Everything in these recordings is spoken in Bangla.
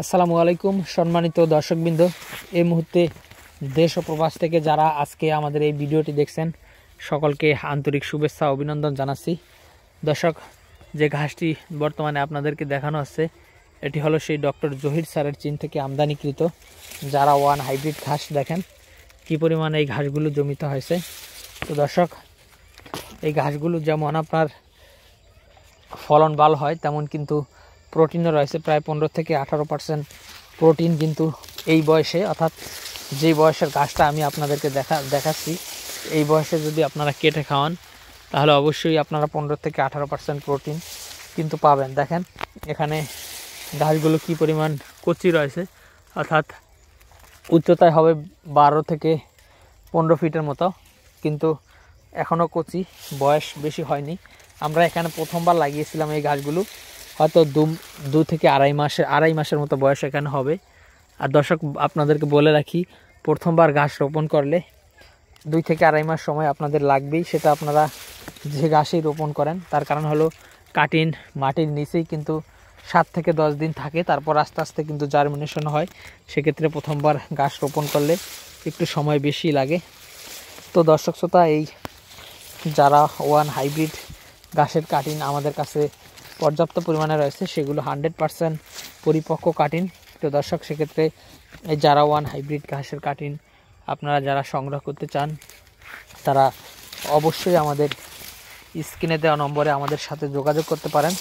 আসসালামু আলাইকুম সম্মানিত দর্শকবৃন্দ, এই মুহূর্তে দেশ ও প্রবাস থেকে যারা আজকে আমাদের এই ভিডিওটি দেখছেন সকলকে আন্তরিক শুভেচ্ছা অভিনন্দন জানাচ্ছি। দর্শক, যে ঘাসটি বর্তমানে আপনাদেরকে দেখানো হচ্ছে এটি হলো সেই ডক্টর জহির স্যারের চীন থেকে আমদানিকৃত যারা ওয়ান হাইব্রিড ঘাস। দেখেন কি পরিমাণে এই ঘাসগুলো জমিতে হয়েছে। তো দর্শক, এই ঘাসগুলো যেমন আপনার ফলন ভালো হয় তেমন কিন্তু প্রোটিনও রয়েছে, প্রায় 15 থেকে 18% প্রোটিন কিন্তু এই বয়সে, অর্থাৎ যেই বয়সের ঘাসটা আমি আপনাদেরকে দেখাচ্ছি এই বয়সে যদি আপনারা কেটে খাওয়ান তাহলে অবশ্যই আপনারা 15 থেকে 18% প্রোটিন কিন্তু পাবেন। দেখেন এখানে ঘাসগুলো কি পরিমাণ কচি রয়েছে, অর্থাৎ উচ্চতায় হবে 12 থেকে 15 ফিটের মতো, কিন্তু এখনও কচি, বয়স বেশি হয়নি। আমরা এখানে প্রথমবার লাগিয়েছিলাম এই গাছগুলো, হয়তো 2 থেকে আড়াই মাসের মতো বয়স এখানে হবে। আর দর্শক, আপনাদেরকে বলে রাখি, প্রথমবার গাছ রোপণ করলে 2 থেকে আড়াই মাস সময় আপনাদের লাগবেই, সেটা আপনারা যে গাছেই রোপণ করেন। তার কারণ হলো কাটিং মাটির নিচেই কিন্তু 7 থেকে 10 দিন থাকে, তারপর আস্তে আস্তে কিন্তু জার্মিনেশন হয়। সেক্ষেত্রে প্রথমবার গাছ রোপণ করলে একটু সময় বেশি লাগে। তো দর্শক শ্রোতা, এই যারা ওয়ান হাইব্রিড ঘাসের কাটিং আমাদের কাছে পর্যাপ্ত পরিমাণে রয়েছে, সেগুলো 100% পরিপক্ক কাটিং। তো দর্শক, সেক্ষেত্রে এই যারা ওয়ান হাইব্রিড ঘাসের কাটিং আপনারা যারা সংগ্রহ করতে চান তারা অবশ্যই আমাদের স্ক্রিনে দেওয়া নম্বরে আমাদের সাথে যোগাযোগ করতে পারেন।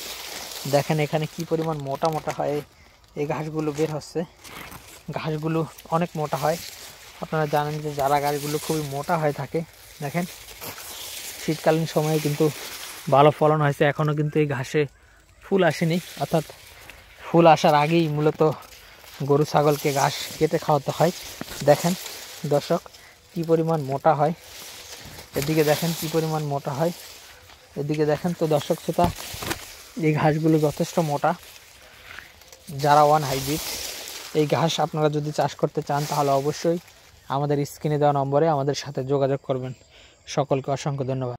দেখেন এখানে কি পরিমাণ মোটা মোটা হয় এই ঘাসগুলো বের হচ্ছে। ঘাসগুলো অনেক মোটা হয়, আপনারা জানেন যে যারা গাছগুলো খুবই মোটা হয়ে থাকে। দেখেন শীতকালীন সময়ে কিন্তু ভালো ফলন হয়েছে, এখনও কিন্তু এই ঘাসে ফুল আসেনি, অর্থাৎ ফুল আসার আগেই মূলত গরু ছাগলকে ঘাস কেটে খাওয়াতে হয়। দেখেন দর্শক কি পরিমাণ মোটা হয়, এদিকে দেখেন কি পরিমাণ মোটা হয়, এদিকে দেখেন। তো দর্শক শ্রোতা, এই ঘাসগুলো যথেষ্ট মোটা, যারা ওয়ান হাইব্রিড এই ঘাস আপনারা যদি চাষ করতে চান তাহলে অবশ্যই আমাদের স্ক্রিনে দেওয়া নম্বরে আমাদের সাথে যোগাযোগ করবেন। সকলকে অসংখ্য ধন্যবাদ।